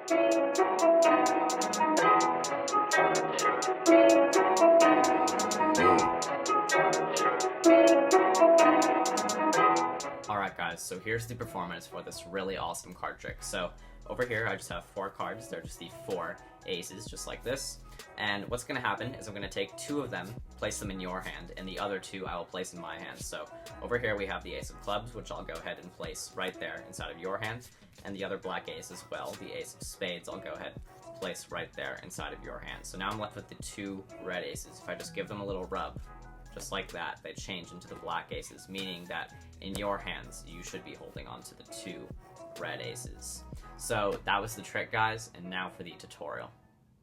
Alright guys, so here's the performance for this really awesome card trick. So over here I just have 4 cards, they're just the 4 aces, just like this. And what's going to happen is I'm going to take 2 of them, place them in your hand, and the other 2 I will place in my hand. So over here we have the ace of clubs, which I'll go ahead and place right there inside of your hand, and the other black ace as well, the ace of spades, I'll go ahead and place right there inside of your hand. So now I'm left with the 2 red aces. If I just give them a little rub, just like that, they change into the black aces, meaning that in your hands you should be holding on to the 2 red aces. So that was the trick, guys, and now for the tutorial.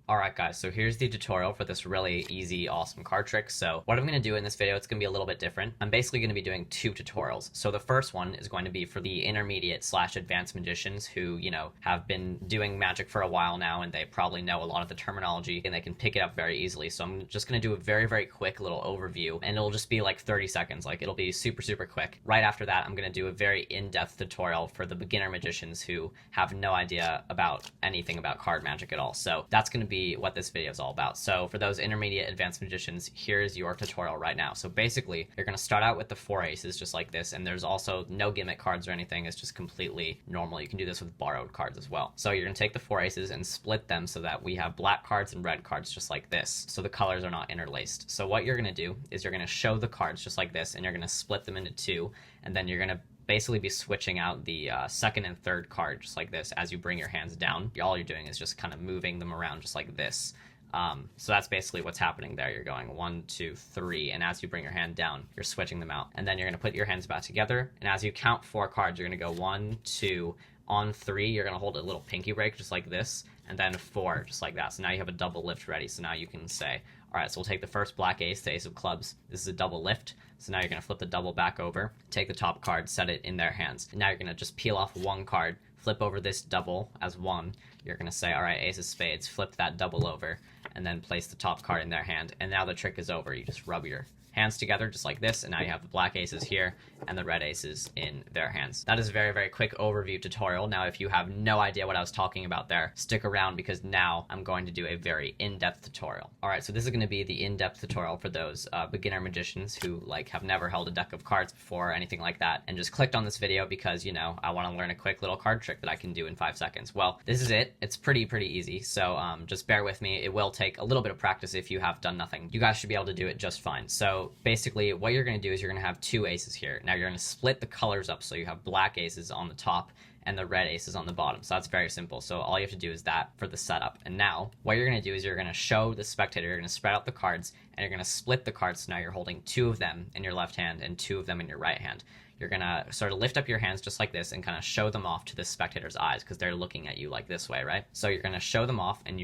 Alright guys, so here's the tutorial for this really easy, awesome card trick. So what I'm going to do in this video, it's going to be a little bit different. I'm basically going to be doing 2 tutorials. So the first one is going to be for the intermediate / advanced magicians who, have been doing magic for a while now, and they probably know a lot of the terminology and they can pick it up very easily. So I'm just going to do a very, very quick little overview, and it'll just be like 30 seconds. Like, it'll be super, super quick. Right after that, I'm going to do a very in-depth tutorial for the beginner magicians who have no idea about anything about card magic at all. So that's going to be what this video is all about. So for those intermediate advanced magicians, here's your tutorial right now. So basically, you're going to start out with the 4 aces just like this, and there's also no gimmick cards or anything. It's just completely normal. You can do this with borrowed cards as well. So you're going to take the 4 aces and split them so that we have black cards and red cards just like this, so the colors are not interlaced. So what you're going to do is you're going to show the cards just like this, and you're going to split them into 2, and then you're going to basically be switching out the second and third card just like this as you bring your hands down. All you're doing is just kind of moving them around just like this. So that's basically what's happening there. You're going 1, 2, 3, and as you bring your hand down, you're switching them out. And then you're going to put your hands back together, and as you count 4 cards, you're going to go 1, 2, on 3, you're going to hold a little pinky break just like this, and then 4 just like that. So now you have a double lift ready. So now you can say, all right, so we'll take the first black ace, the ace of clubs. This is a double lift. So now you're going to flip the double back over, take the top card, set it in their hands. And now you're going to just peel off 1 card, flip over this double as 1. You're going to say, all right, ace of spades, flip that double over, and then place the top card in their hand. And now the trick is over. You just rub your hands together just like this, and now you have the black aces here and the red aces in their hands. That is a very, very quick overview tutorial. Now, if you have no idea what I was talking about there, stick around, because now I'm going to do a very in-depth tutorial. All right, so this is going to be the in-depth tutorial for those beginner magicians who have never held a deck of cards before or anything like that, and just clicked on this video because, I want to learn a quick little card trick that I can do in 5 seconds. Well, this is it. It's pretty easy, so just bear with me. It will take a little bit of practice if you have done nothing. You guys should be able to do it just fine. So basically, what you're going to do is you're going to have 2 aces here. Now you're going to split the colors up, so you have black aces on the top and the red aces on the bottom. So that's very simple. So all you have to do is that for the setup. And now what you're going to do is you're going to show the spectator, you're going to spread out the cards, and you're going to split the cards. So now you're holding 2 of them in your left hand and 2 of them in your right hand. You're going to sort of lift up your hands just like this and kind of show them off to the spectator's eyes, because they're looking at you like this way, right? So you're going to show them off, and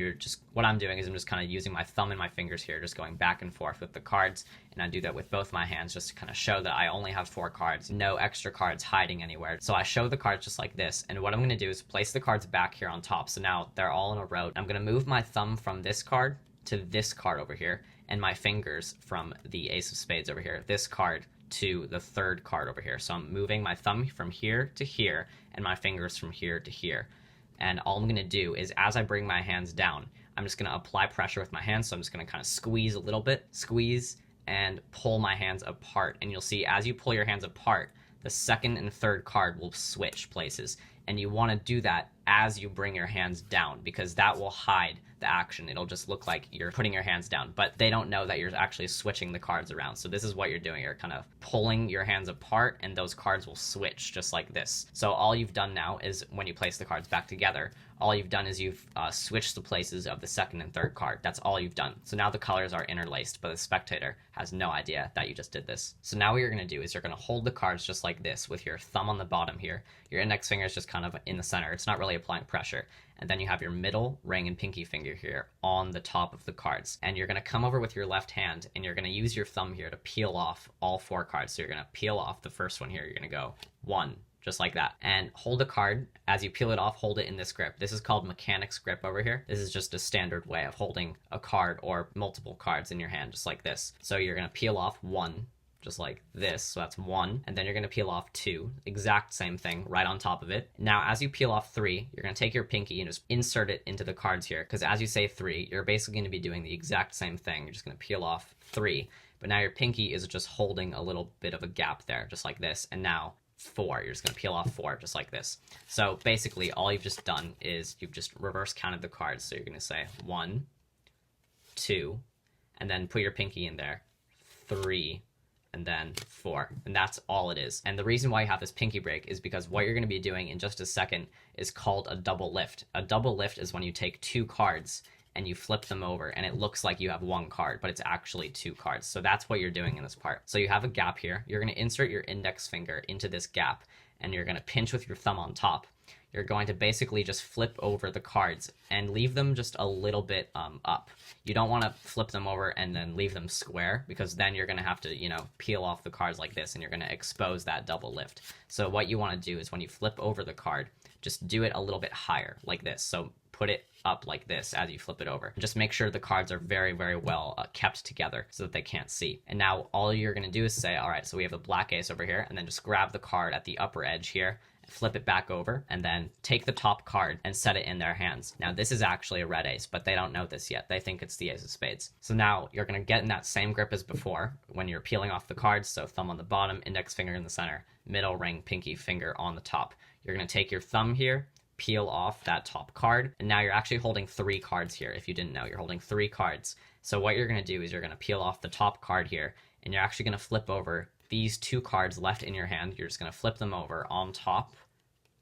what I'm doing is I'm just kind of using my thumb and my fingers here, just going back and forth with the cards, and I do that with both my hands just to kind of show that I only have 4 cards, no extra cards hiding anywhere. So I show the cards just like this, and what I'm going to do is place the cards back here on top. So now they're all in a row. I'm going to move my thumb from this card to this card over here, and my fingers from the ace of spades over here, this card to the third card over here. So I'm moving my thumb from here to here and my fingers from here to here. And all I'm going to do is, as I bring my hands down, I'm just going to apply pressure with my hands. So I'm just going to kind of squeeze a little bit, squeeze, and pull my hands apart. And you'll see as you pull your hands apart, the second and third card will switch places. And you want to do that as you bring your hands down, because that will hide the action. It'll just look like you're putting your hands down, but they don't know that you're actually switching the cards around. So this is what you're doing. You're kind of pulling your hands apart, and those cards will switch just like this. So all you've done now is, when you place the cards back together, all you've done is you've switched the places of the second and third card. That's all you've done. So now the colors are interlaced, but the spectator has no idea that you just did this. So now what you're going to do is you're going to hold the cards just like this with your thumb on the bottom here. Your index finger is just kind of in the center. It's not really applying pressure. And then you have your middle, ring, and pinky finger here on the top of the cards. And you're going to come over with your left hand, and you're going to use your thumb here to peel off all 4 cards. So you're going to peel off the first one here. You're going to go 1, just like that. And hold a card. As you peel it off, hold it in this grip. This is called mechanic's grip over here. This is just a standard way of holding a card or multiple cards in your hand, just like this. So you're going to peel off 1, just like this. So that's 1. And then you're going to peel off 2. Exact same thing right on top of it. Now, as you peel off 3, you're going to take your pinky and just insert it into the cards here. Because as you say 3, you're basically going to be doing the exact same thing. You're just going to peel off 3. But now your pinky is just holding a little bit of a gap there, just like this. And now 4. You're just going to peel off 4, just like this. So basically, all you've just done is you've just reverse counted the cards. So you're going to say 1, 2, and then put your pinky in there, 3, and then 4. And that's all it is. And the reason why you have this pinky break is because what you're going to be doing in just a second is called a double lift. A double lift is when you take 2 cards and you flip them over, and it looks like you have 1 card, but it's actually 2 cards. So that's what you're doing in this part. So you have a gap here. You're going to insert your index finger into this gap, and you're going to pinch with your thumb on top. You're going to basically just flip over the cards and leave them just a little bit up. You don't want to flip them over and then leave them square, because then you're going to have to, you know, peel off the cards like this, and you're going to expose that double lift. So what you want to do is when you flip over the card, just do it a little bit higher like this. So put it up like this as you flip it over. Just make sure the cards are very, very well kept together so that they can't see. And now all you're going to do is say, all right, so we have a black ace over here, and then just grab the card at the upper edge here, flip it back over, and then take the top card and set it in their hands. Now this is actually a red ace, but they don't know this yet. They think it's the ace of spades. So now you're going to get in that same grip as before when you're peeling off the cards. So thumb on the bottom, index finger in the center, middle ring, pinky finger on the top. You're going to take your thumb here, peel off that top card, and now you're actually holding 3 cards here. If you didn't know, you're holding 3 cards. So what you're going to do is you're going to peel off the top card here, and you're actually going to flip over these 2 cards left in your hand. You're just going to flip them over on top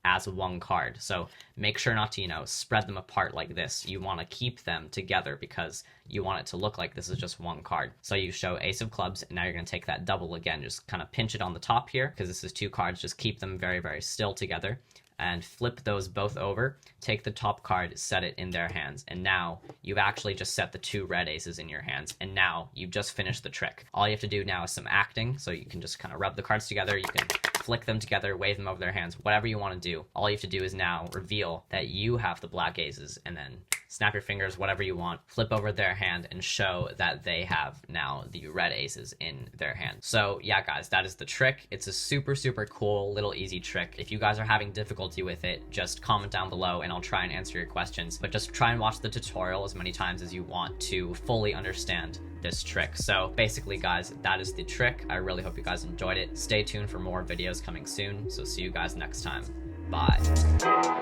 as 1 card. So make sure not to, you know, spread them apart like this. You want to keep them together because you want it to look like this is just 1 card. So you show ace of clubs, and now you're going to take that double again, just kind of pinch it on the top here, because this is 2 cards. Just keep them very, very still together, and flip those both over, take the top card, set it in their hands, and now you've actually just set the 2 red aces in your hands, and now you've just finished the trick. All you have to do now is some acting, so you can just kind of rub the cards together, you can flick them together, wave them over their hands, whatever you want to do. All you have to do is now reveal that you have the black aces, and then snap your fingers, whatever you want, flip over their hand, and show that they have now the red aces in their hand. So yeah, guys, that is the trick. It's a super, super cool little easy trick. If you guys are having difficulty with it, just comment down below and I'll try and answer your questions. But just try and watch the tutorial as many times as you want to fully understand this trick. So basically, guys, that is the trick. I really hope you guys enjoyed it. Stay tuned for more videos coming soon. So see you guys next time. Bye.